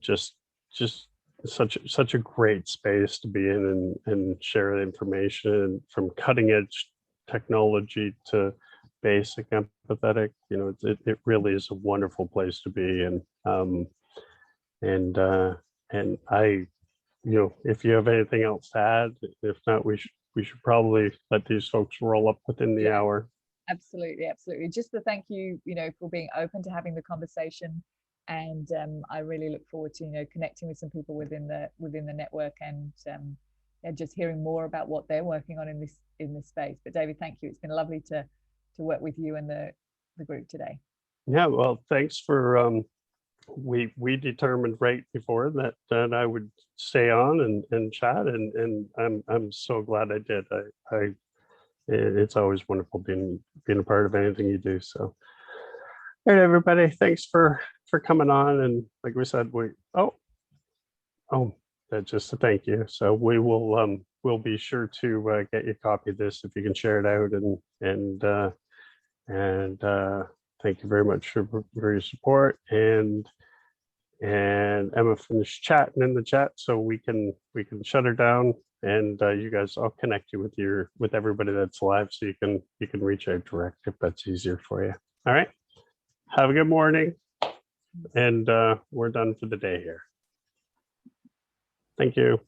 [SPEAKER 1] just such a great space to be in, and share information from cutting edge technology to basic empathetic. You know, it really is a wonderful place to be. And I, you know, if you have anything else to add, if not, we should probably let these folks roll up within the hour.
[SPEAKER 2] Absolutely, absolutely. Just to thank you, you know, for being open to having the conversation. And I really look forward to, you know, connecting with some people within the network, and yeah, just hearing more about what they're working on in this space. But David, thank you. It's been lovely to work with you and the group today.
[SPEAKER 1] Yeah, well, thanks for we determined right before that I would stay on and chat, and I'm so glad I did. It's always wonderful being a part of anything you do. So, all right, everybody, thanks for coming on. And like we said, that's just a thank you. So we will we'll be sure to get you a copy of this if you can share it out, and thank you very much for your support. And Emma finished chatting in the chat, so we can shut her down, and you guys, I'll connect you with everybody that's live, so you can reach out direct if that's easier for you. All right, have a good morning, and we're done for the day here. Thank you.